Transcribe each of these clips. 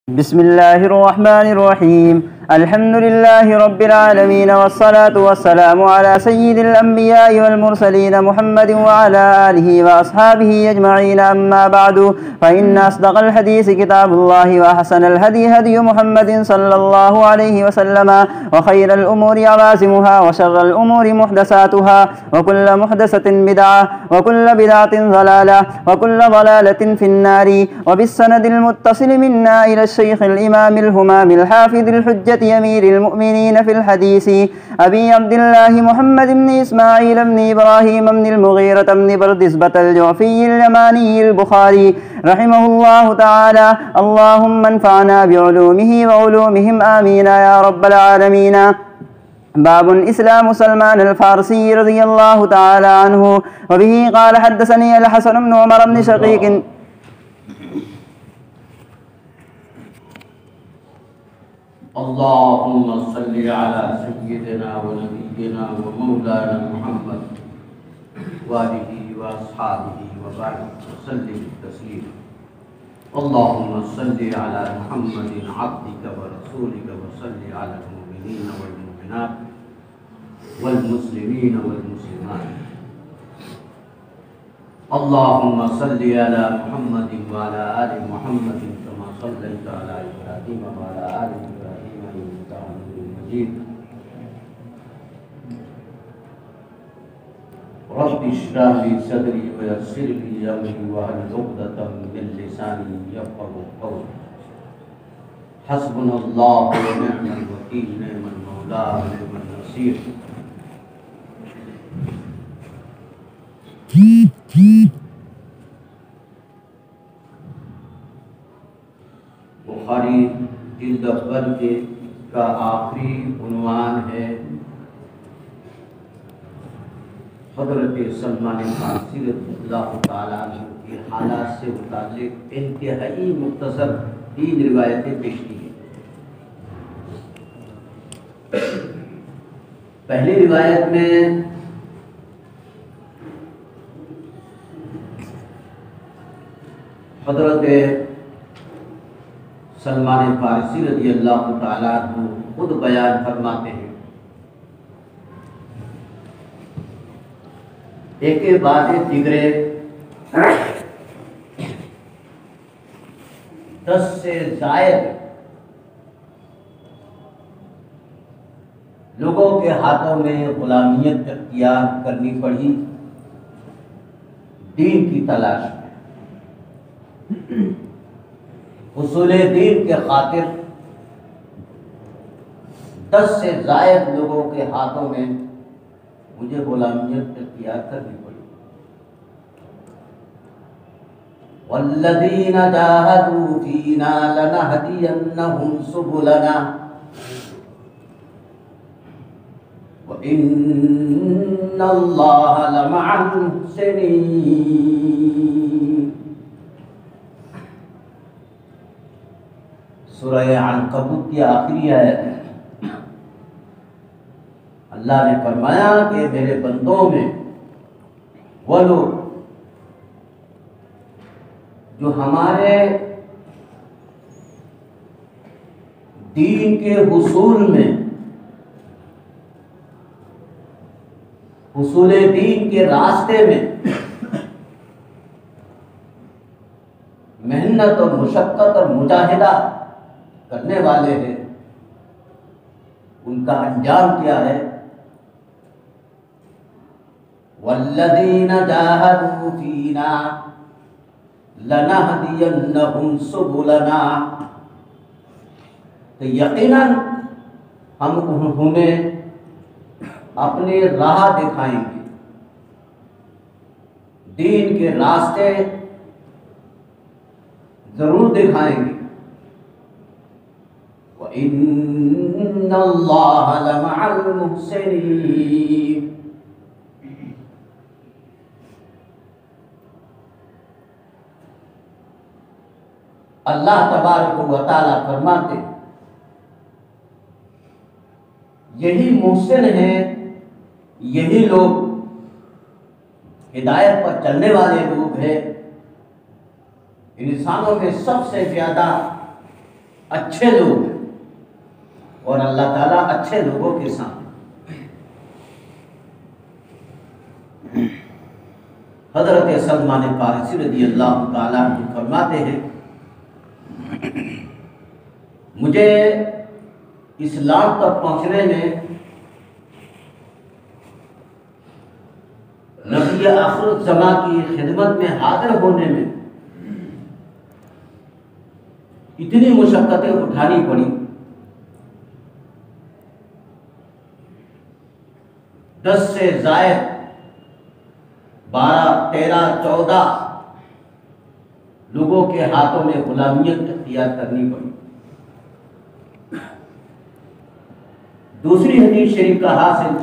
बिस्मिल्लाहिर्रहमानिर्रहीम अल्हम्दुलिल्लाहि रब्बिल आलमीन वस्सलातु वस्सलामु अला सय्यिदिल अंबियाइ वल मुरसलीन मुहम्मदिन व अला आलिहि व अस्हाबिहि अजमईन अम्मा बअदु फ़इन्न अस्दक़ल हदीस किताबुल्लाहि व अहसनल हदी हदी मुहम्मदिन सल्लल्लाहु अलैहि वसल्लम व खैरल उमूरि अवाज़िमुहा व शर्रल उमूरि मुहदसातुहा व कुल्लु मुहदसतिन बिदअह व कुल्लु बिदअतिन ज़लालह व कुल्लु ज़लालतिन फिन्नारि व बिस्सनदिल मुत्तसिल मिन्ना इला शेखिल इमामिल हुमामिल हाफ़िज़िल हुज्जति अमीरिल मुअमिनीन फिल हदीस अबी अब्दिल्लाह मुहम्मद इब्न इस्माईल इब्न इब्राहीम इब्न मुग़ीरा इब्न बरदिस्बतल जुअफ़िय्यिल यमानिय्यिल बुख़ारी रहिमहुल्लाहु तआला अल्लाहुम्मा अन्फ़अना बिउलूमिही व उलूमिहिम आमीन या रब्बल आलमीन। बाबुल इस्लाम सलमान अल फ़ारसी रज़ियल्लाहु तआला अन्हु व बिही क़ाल हद्दसनी अल हसन इब्न उमर इब्न शक़ीक़ अल्लाहुम्मा सल्लि अला सय्यिदिना व नबिय्यिना व मौलाना मुहम्मद व आलिहि व अस्हाबिहि व बारिक व सल्लिम तस्लीमा। अल्लाहुम्मा सल्लि अला मुहम्मदिन अब्दिका व रसूलिका व सल्लि अला मुमिनीन वल मुमिनात वल मुस्लिमीन वल मुस्लिमात। अल्लाहुम्मा सल्लि अला मुहम्मदिन व अला आलि मुहम्मदिन कमा सल्लैता अला इब्राहीम व अला आलि इब्राहीम इन्नका हमीदुम मजीद। रब्बि इश्रह ली सदरी व यस्सिर ली अमरी वहलुल उक़दतम मिन लिसानी यफ़क़हू क़ौली। हस्बुनल्लाहु व निअमल वकील, निअमल मौला व निअमन नसीर। बुखारी जिल्द अव्वल के का आखिरी उन्वान है हज़रत सलमान फ़ारसी रज़ियल्लाहु तआला अन्हु की हालात से मुताल्लिक़ इंतहाई मुख्तसर 3 रिवायतें पेश की हैं। पहली रिवायत में हज़रत सलमान फ़ारसी रज़ियल्लाहु तआला अन्हु खुद बयान फरमाते हैं, एक के बाद एक दिगरे 10 से ज़ायद लोगों के हाथों में गुलामियत इख्तियार करनी पड़ी दीन की तलाश में। हुसूल दीन के खातिर 10 से ज़ायद लोगों के हाथों में मुझे गुलामियत इख्तियार करनी पड़ी। वल्लज़ीना जाहदू फ़ीना लनहदियन्नहुम सुबुलना व इन्नल्लाह लमअल मुहसिनीन। सूरह अनकबूत की आखिरी आयत है। अल्लाह ने फरमाया कि मेरे बंदों में वो लोग जो हमारे दीन के हुसूल में, हुसूल दीन के रास्ते में मेहनत और मुशक्कत और मुजाहिदा करने वाले हैं, उनका अंजाम क्या है? वल्लज़ीना जाहदू फ़ीना लनहदियन्नहुम सुबुलना, तो यकीनन हम उन्हें अपनी राह दिखाएंगे, दीन के रास्ते जरूर दिखाएंगे। व इन्नल्लाह लमअल मुहसिनीन। अल्लाह तबारक व तआला फरमाते, यही मुहसिन है, यही लोग हिदायत पर चलने वाले लोग हैं। इंसानों में सबसे ज़्यादा अच्छे लोग हैं और अल्लाह ताला अच्छे लोगों के साथ। हजरत सलमान फारसी रज़ी अल्लाह ताला अन्हु फरमाते हैं, मुझे इस्लाम तक पहुंचने में, नबी आखिर ज़मा की खिदमत में हाजिर होने में इतनी मुशक्क़तें उठानी पड़ी। 10 से ज़ायद 12, 13, 14 लोगों के हाथों में गुलामियत इख्तियार करनी पड़ी। दूसरी हदीस शरीफ का हासिल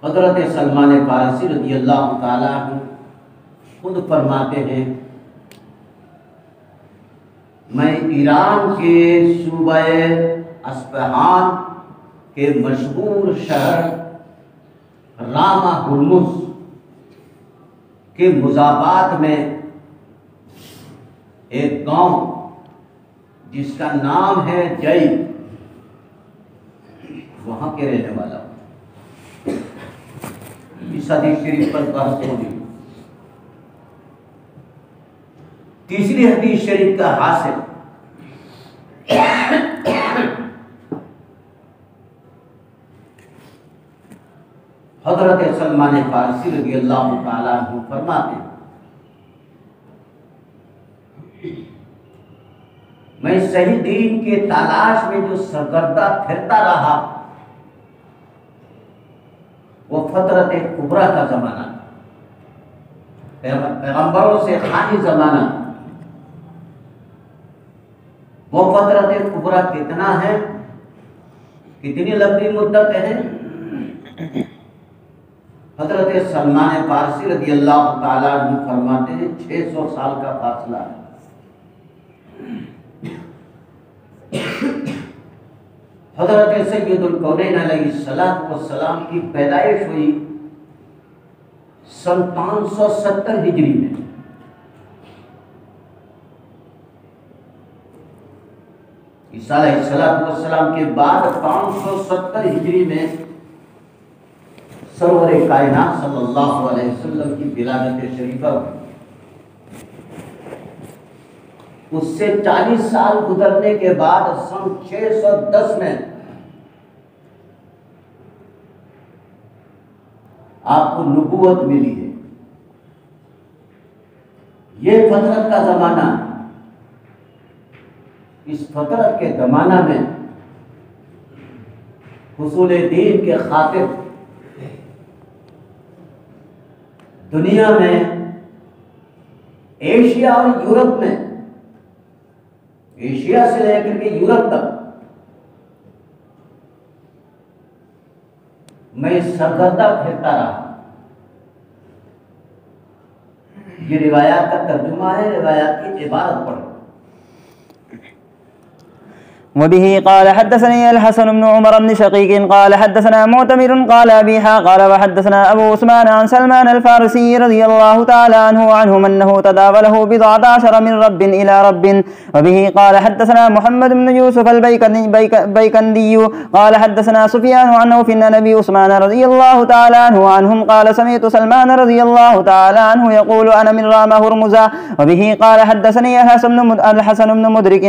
हज़रत सलमान फारसी रज़ी अल्लाह ताला अन्हु खुद फरमाते हैं, मैं ईरान के सूबा अस्फहान के मशहूर शहर रामा हुर्मुज के मुज़ाबात में एक गांव जिसका नाम है जई, वहां के रहने वाला हूं। इस हदीस शरीफ पर बहस होगी। तीसरी हदीस शरीफ का हासिल हजरत सलमान फारसी रज़ी अल्लाह ताला अन्हु फरमाते हैं, मैं सही दीन के तलाश में जो सरगर्दा फिरता रहा वो फतरत कुबरा का जमाना, पैगंबरों से खाली जमाना। वो फतरत कुबरा कितना है, कितनी लंबी मुद्दत है? हजरत सलमान फारसी रज़ी अल्लाह ताला अन्हु फरमाते हैं 600 साल का फासला है। हजरत सैयदुल कौनैन अलैहिस्सलातु वस्सलाम की पैदाइश हुई सन 570 हिजरी में। ईसा अलैहिस्सलातु वस्सलाम के बाद 570 हिजरी में सरवर कायनात सल्लल्लाहु अलैहि वसल्लम की विलादत शरीफा हुई। उससे 40 साल गुजरने के बाद सन 610 में आपको नबूवत मिली है। ये फतरत का जमाना, इस फतरत के जमाना में हुसूल दीन के खातिर दुनिया में, एशिया और यूरोप में, एशिया से लेकर के यूरोप तक मैं सरगर्दा फिरता रहा। ये रिवायात का तर्जुमा है, रिवायात की इबारत पढ़ो। वबिही क़ाल हद्दसनी अल-हसन बिन उमर बिन शक़ीक़ क़ाल हद्दसना मुअतमिर क़ाल अबीहा क़ाल व हद्दसना अबू उस्मान अन सलमान अल-फ़ारसी रज़ियल्लाहु तआला अन्हु अन्नहु तदावलहु बिज़अत अशर मिन रब्बिन इला रब्बिन। वबिही क़ाल हद्दसना मुहम्मद बिन यूसुफ़ अल-बैकंदी क़ाल हद्दसना सुफ़यान अन नौफ़ अन अबी उस्मान रज़ियल्लाहु तआला अन्हु अन्हुम क़ाल समिअतु सलमान रज़ियल्लाहु तआला अन्हु यक़ूलु अना मिन रामा हुर्मुज़ा। वबिही क़ाल हद्दसनी अल-हसन बिन मुदरिक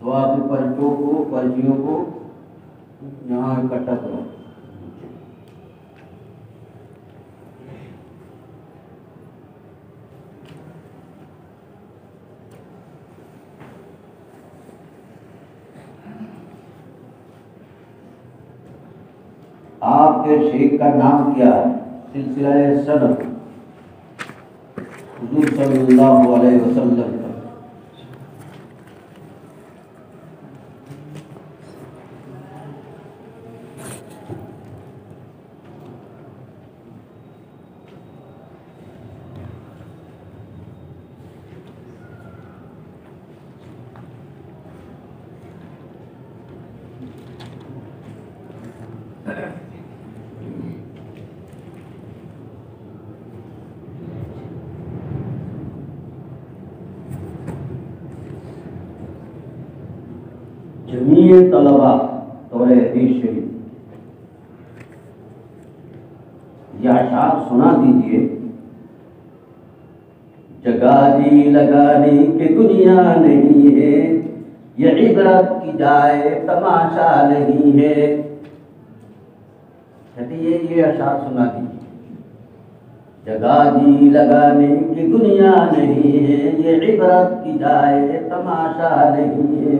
दुआ की पर्चियों को यहाँ इकट्ठा करो। आपके शेख का नाम क्या है? सिलसिला सनद हुजूर सल्लल्लाहु अलैहि वसल्लम का। जमीए तलबा दौरे हदीस शरीफ यह अशार सुना दीजिए। जगह जी लगाने की दुनिया नहीं है, ये इबरत की जाए तमाशा नहीं है। कहते ये अशार सुना दीजिए। जगह जी लगाने की दुनिया नहीं है, ये इबरत की जाए तमाशा नहीं है।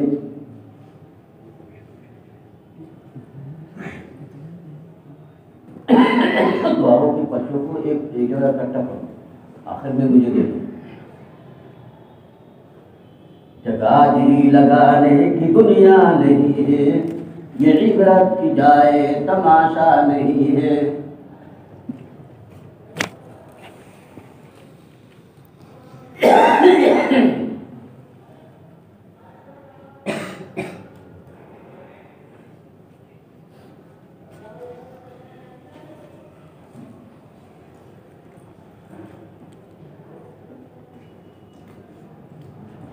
दुआओं की पत्तियों को एक जगह इकट्ठा करो, आखिर में मुझे दे दो। जगह जी लगाने की दुनिया नहीं है, ये इबरत की जाए तमाशा नहीं है।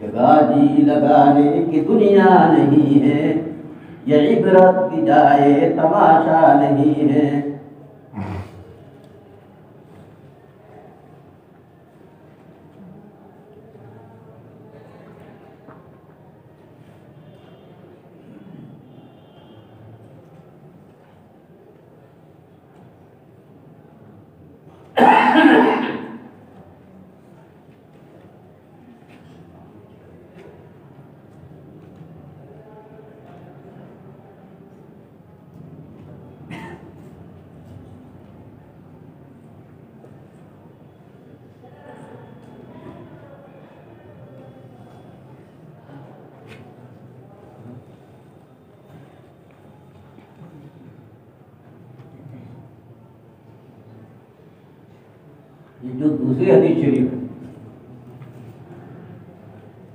जगह जी लगाने की दुनिया नहीं है, ये इबरत की जाए तमाशा नहीं है। ये जो दूसरी हदीस शरीफ है,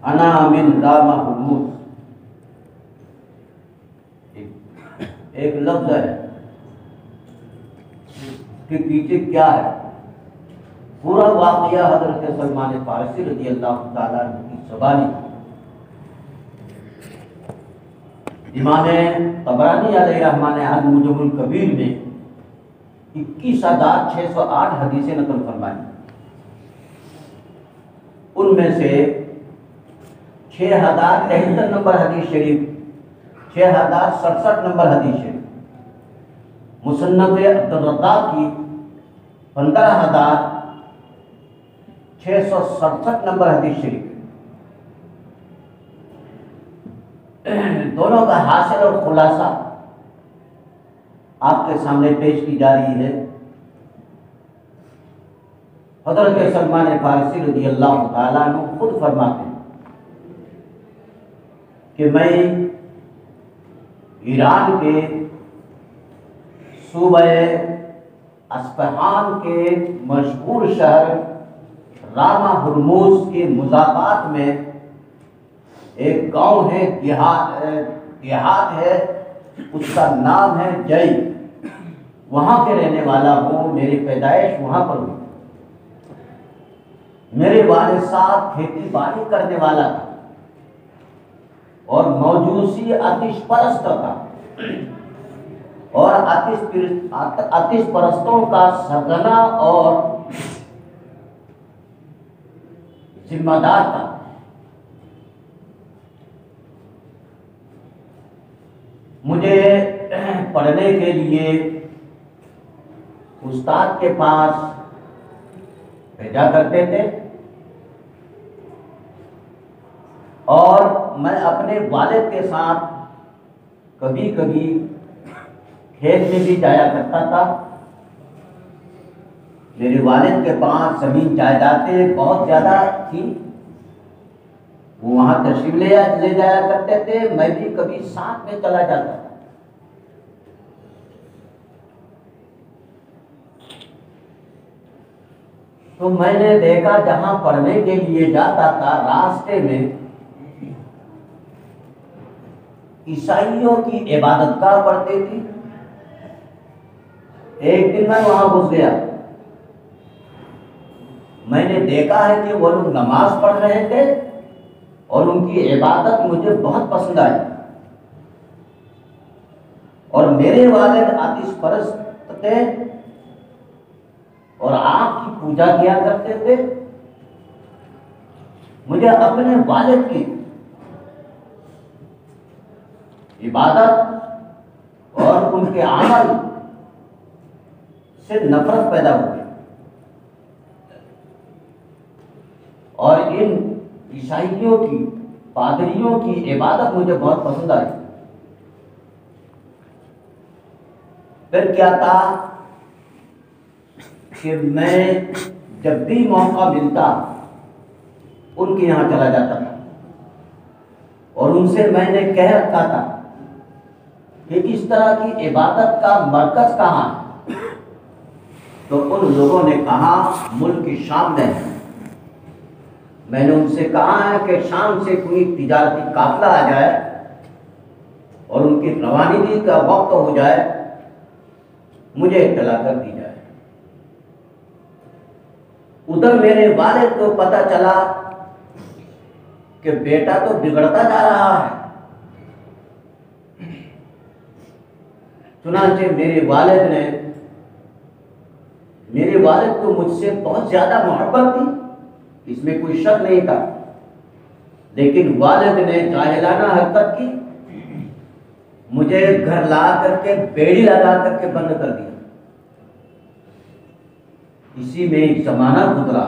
अना मिन रामा हुमूस, एक लफ्ज है कि पीछे क्या है। पूरा वाक़या हज़रत सलमान फारसी रज़ी अल्लाह ताला की ज़बानी इमाम तबरानी अलैहिर्रहमान अल-मुजमुल कबीर में 21,608 हदीसें नकल फरमाई। उनमें से 6,073 नंबर हदीस शरीफ, 6,067 नंबर हदीस शरीफ, मुसन्नफ़ अब्दुर रज़्ज़ाक़ की 15,667 नंबर हदीस शरीफ, दोनों का हासिल और खुलासा आपके सामने पेश की जा रही है। हज़रत सलमान फारसी रज़ी अल्लाह ताला अन्हु खुद फरमाते हैं कि मैं ईरान के सूबे अस्फ़हान के मशहूर शहर रामा हुर्मुज़ के मुज़ाफ़ात में एक गांव है, देहात है, उसका नाम है जई। वहाँ के रहने वाला हूँ, मेरी पैदाइश वहाँ पर हुई। मेरे वालिद साहब खेती बाड़ी करने वाला था और मौजूसी आतिश परस्त था और आतिश परस्तों का सरगना और जिम्मेदार था। मुझे पढ़ने के लिए उस्ताद के पास भेजा करते थे और मैं अपने वालिद के साथ कभी कभी खेत में भी जाया करता था। मेरे वालिद के पास ज़मीन जायदादें बहुत ज़्यादा थी, वो वहाँ तशरीफ ले जाया करते थे, मैं भी कभी साथ में चला जाता था। तो मैंने देखा जहाँ पढ़ने के लिए जाता था रास्ते में ईसाइयों की इबादतगाह पड़ती थी। एक दिन मैं वहां घुस गया, मैंने देखा है कि वो लोग नमाज पढ़ रहे थे और उनकी इबादत मुझे बहुत पसंद आई। और मेरे वालिद आतिश परस्त थे और आग की पूजा किया करते थे। मुझे अपने वालिद की इबादत और उनके अमल से नफरत पैदा हो गई और इन ईसाइयों की, पादरियों की इबादत मुझे बहुत पसंद आई। फिर क्या था कि मैं जब भी मौका मिलता उनके यहाँ चला जाता था और उनसे मैंने कह रखा था कि इस तरह की इबादत का मरकज कहाँ है। तो उन लोगों ने कहा मुल्क की शाम में है। मैंने उनसे कहा है कि शाम से कोई तिजारती काफिला आ जाए और उनकी रवानगी का वक्त हो जाए, मुझे इत्तला कर दी जाए। उधर मेरे वालिद को पता चला कि बेटा तो बिगड़ता जा रहा है। चुनांचे मेरे वालिद को मुझसे बहुत ज्यादा मोहब्बत थी, इसमें कोई शक नहीं था। लेकिन वालिद ने जाहिलाना हरकत की, मुझे घर ला करके बेड़ी लगा करके बंद कर दिया। इसी में एक जमाना गुजरा।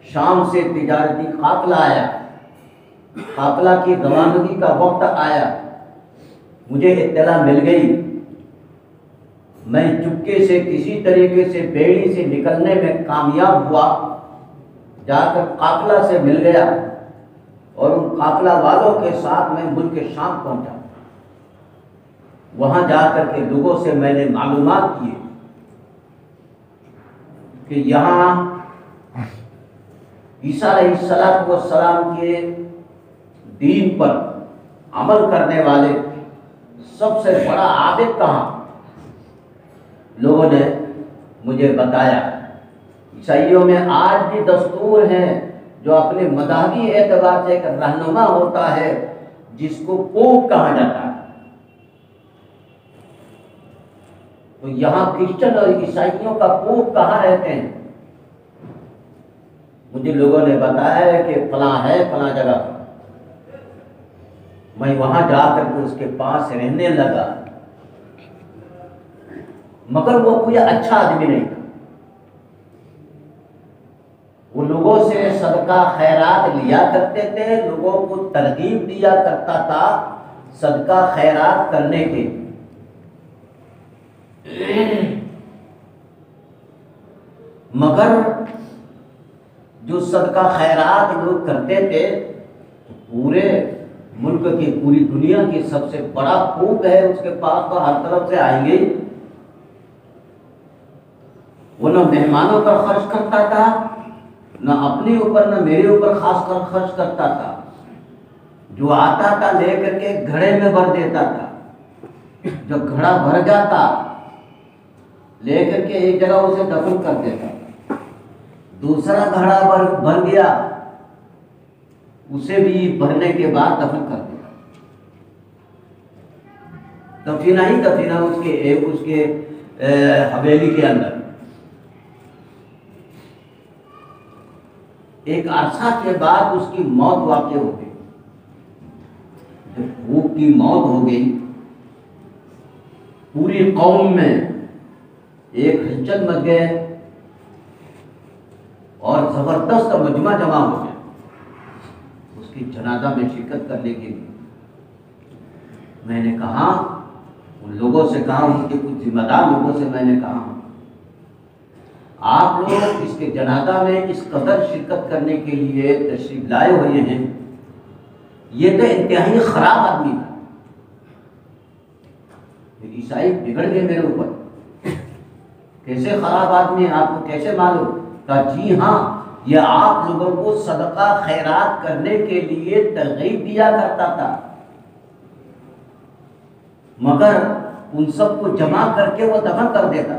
शाम से तिजारती काफिला आया, काफिला की रवानगी का वक्त आया, मुझे इत्तला मिल गई। मैं चुपके से किसी तरीके से बेड़ी से निकलने में कामयाब हुआ, जाकर काफिला से मिल गया और उन काफिला वालों के साथ मैं मुल्क शाम पहुंचा। वहां जाकर के लोगों से मैंने मालूमात किए कि यहाँ ईसा अलैहिस्सलाम के दीन पर अमल करने वाले सबसे बड़ा आबिद कहाँ। लोगों ने मुझे बताया ईसाइयों में आज भी दस्तूर है जो अपने मज़हबी एतबार से एक रहनुमा होता है जिसको पोप कहा जाता है। तो यहाँ क्रिश्चियन और ईसाइयों का पोप कहाँ रहते हैं? मुझे लोगों ने बताया है कि फलां है फलां जगह। मैं वहां जाकर के उसके पास रहने लगा, मगर वो कोई अच्छा आदमी नहीं था। वो लोगों से सदका खैरात लिया करते थे, लोगों को तरगीब दिया करता था सदका खैरात करने के। मगर जो सदका खैरात लोग करते थे, पूरे मुल्क की, पूरी दुनिया की सबसे बड़ा पोप है, उसके पास तो हर तरफ से आएंगे। वो न मेहमानों पर खर्च करता था, न अपने ऊपर न मेरे ऊपर खास कर खर्च करता था। जो आता था लेकर के घड़े में भर देता था। जब घड़ा भर जाता लेकर के एक जगह उसे दफन कर देता। दूसरा घड़ा भर गया, उसे भी भरने के बाद दफन कर दिया। दफीना ही दफीना उसके हवेली के अंदर। एक अरसा के बाद उसकी मौत वाक़ई हो गई। जब भूख की मौत हो गई, पूरी कौम में एक हिज्जत मच गए और जबरदस्त मजमा जमा हो गया उसकी जनाजा में शिरकत करने के लिए। मैंने कहा उन लोगों से, कहा उनके कुछ जिम्मेदार लोगों से, मैंने कहा आप लोग इसके जनाजा में इस कदर शिरकत करने के लिए तशरीफ लाए हुए हैं, ये तो इंतहाई खराब आदमी था। ईसाई बिगड़ गए मेरे ऊपर। कैसे खराब आदमी है, आपको कैसे मालूम? कहा जी हाँ, ये आप लोगों को सदका खैरात करने के लिए तरगीब दिया करता था, मगर उन सबको जमा करके वो दफन कर देता।